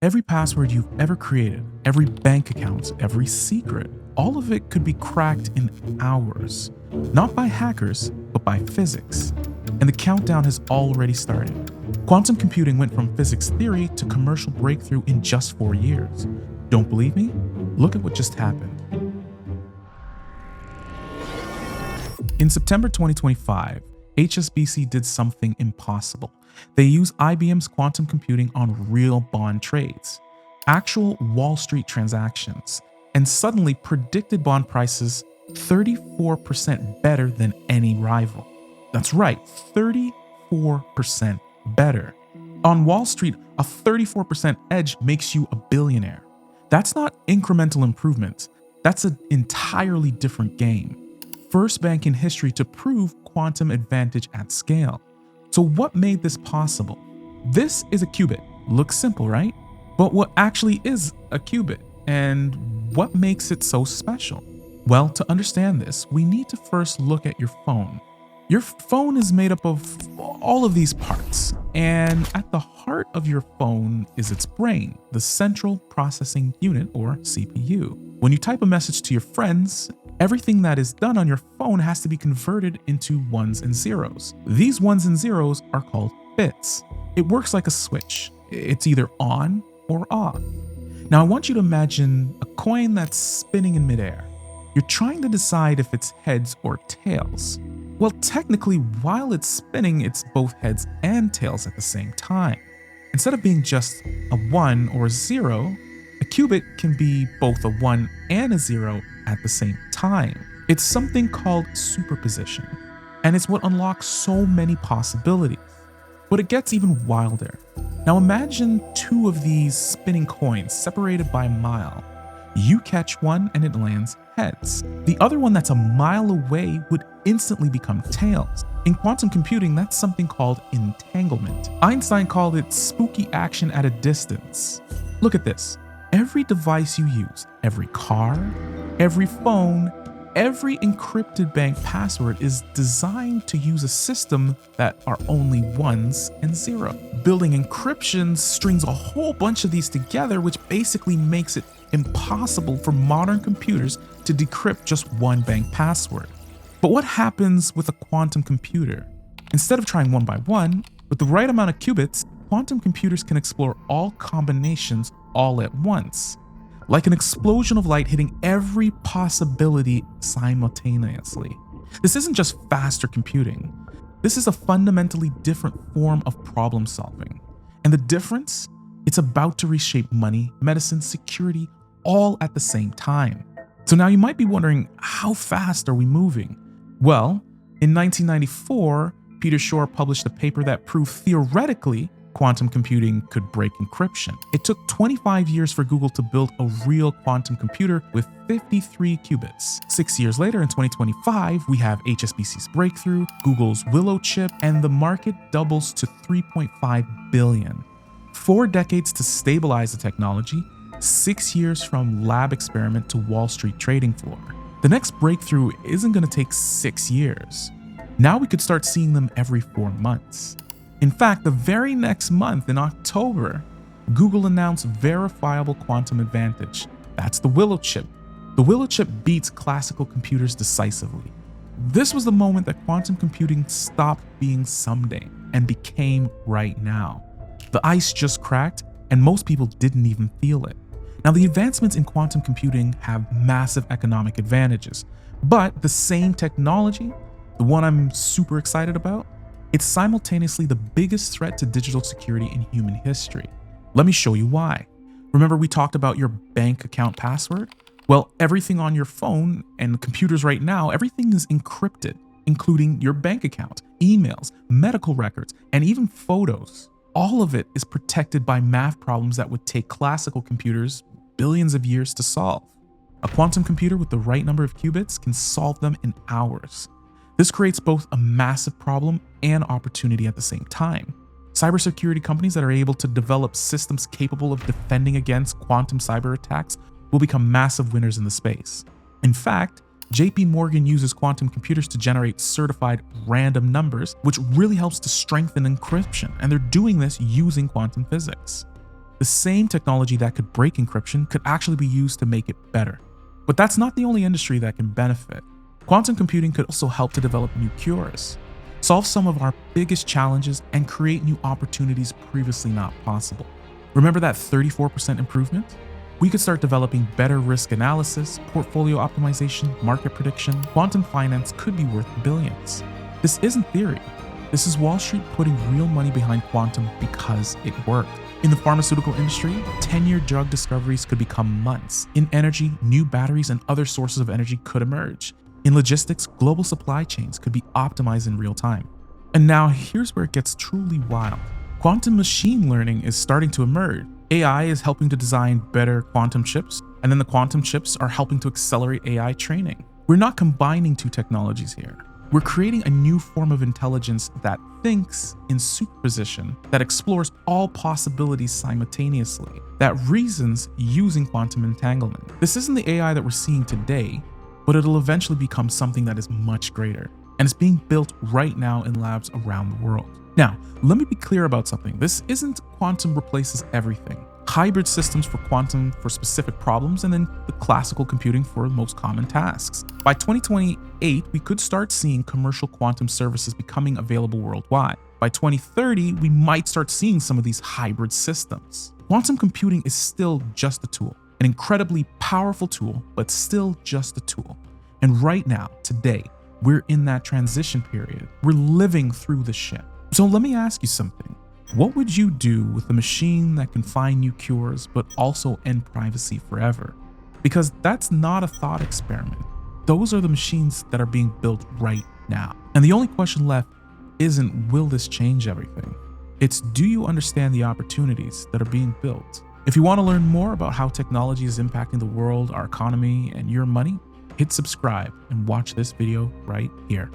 Every password you've ever created, every bank account, every secret, all of it could be cracked in hours. Not by hackers, but by physics. And the countdown has already started. Quantum computing went from physics theory to commercial breakthrough in just 4 years. Don't believe me? Look at what just happened. In September 2025, HSBC did something impossible. They used IBM's quantum computing on real bond trades, actual Wall Street transactions, and suddenly predicted bond prices 34% better than any rival. That's right, 34% better. On Wall Street, a 34% edge makes you a billionaire. That's not incremental improvement. That's an entirely different game. First bank in history to prove quantum advantage at scale. So what made this possible? This is a qubit. Looks simple, right? But what actually is a qubit? And what makes it so special? Well, to understand this, we need to first look at your phone. Your phone is made up of all of these parts, and at the heart of your phone is its brain, the central processing unit, or CPU. When you type a message to your friends, everything that is done on your phone has to be converted into ones and zeros. These ones and zeros are called bits. It works like a switch. It's either on or off. Now I want you to imagine a coin that's spinning in midair. You're trying to decide if it's heads or tails. Well, technically, while it's spinning, it's both heads and tails at the same time. Instead of being just a 1 or a 0, a qubit can be both a 1 and a 0 at the same time. It's something called superposition, and it's what unlocks so many possibilities. But it gets even wilder. Now imagine two of these spinning coins separated by a mile. You catch one and it lands heads. The other one that's a mile away would instantly become tails. In quantum computing, that's something called entanglement. Einstein called it spooky action at a distance. Look at this. Every device you use, every car, every phone, every encrypted bank password is designed to use a system that are only ones and zero. Building encryption strings a whole bunch of these together, which basically makes it impossible for modern computers to decrypt just one bank password. But what happens with a quantum computer? Instead of trying one by one, with the right amount of qubits, quantum computers can explore all combinations all at once, like an explosion of light hitting every possibility simultaneously. This isn't just faster computing. This is a fundamentally different form of problem solving. And the difference? It's about to reshape money, medicine, security, all at the same time. So now you might be wondering, how fast are we moving? Well, in 1994, Peter Shor published a paper that proved theoretically quantum computing could break encryption. It took 25 years for Google to build a real quantum computer with 53 qubits. 6 years later, in 2025, we have HSBC's breakthrough, Google's Willow chip, and the market doubles to 3.5 billion. 4 decades to stabilize the technology, 6 years from lab experiment to Wall Street trading floor. The next breakthrough isn't going to take 6 years. Now we could start seeing them every 4 months. In fact, the very next month, in October, Google announced verifiable quantum advantage. That's the Willow chip. The Willow chip beats classical computers decisively. This was the moment that quantum computing stopped being someday and became right now. The ice just cracked, and most people didn't even feel it. Now, the advancements in quantum computing have massive economic advantages, but the same technology, the one I'm super excited about, it's simultaneously the biggest threat to digital security in human history. Let me show you why. Remember we talked about your bank account password? Well, everything on your phone and computers right now, everything is encrypted, including your bank account, emails, medical records, and even photos. All of it is protected by math problems that would take classical computers billions of years to solve. A quantum computer with the right number of qubits can solve them in hours. This creates both a massive problem and opportunity at the same time. Cybersecurity companies that are able to develop systems capable of defending against quantum cyber attacks will become massive winners in the space. In fact, JP Morgan uses quantum computers to generate certified random numbers, which really helps to strengthen encryption, and they're doing this using quantum physics. The same technology that could break encryption could actually be used to make it better. But that's not the only industry that can benefit. Quantum computing could also help to develop new cures, solve some of our biggest challenges, and create new opportunities previously not possible. Remember that 34% improvement? We could start developing better risk analysis, portfolio optimization, market prediction. Quantum finance could be worth billions. This isn't theory. This is Wall Street putting real money behind quantum because it worked. In the pharmaceutical industry, 10-year drug discoveries could become months. In energy, new batteries and other sources of energy could emerge. In logistics, global supply chains could be optimized in real time. And now here's where it gets truly wild. Quantum machine learning is starting to emerge. AI is helping to design better quantum chips, and then the quantum chips are helping to accelerate AI training. We're not combining two technologies here. We're creating a new form of intelligence that thinks in superposition, that explores all possibilities simultaneously, that reasons using quantum entanglement. This isn't the AI that we're seeing today, but it'll eventually become something that is much greater, and it's being built right now in labs around the world. Now, let me be clear about something. This isn't quantum replaces everything. Hybrid systems for quantum for specific problems, and then the classical computing for the most common tasks. By 2028, we could start seeing commercial quantum services becoming available worldwide. By 2030, we might start seeing some of these hybrid systems. Quantum computing is still just a tool, an incredibly powerful tool, but still just a tool. And right now, today, we're in that transition period. We're living through the shift. So let me ask you something. What would you do with a machine that can find new cures but also end privacy forever? Because that's not a thought experiment. Those are the machines that are being built right now. And the only question left isn't will this change everything? It's do you understand the opportunities that are being built? If you want to learn more about how technology is impacting the world, our economy, and your money, hit subscribe and watch this video right here.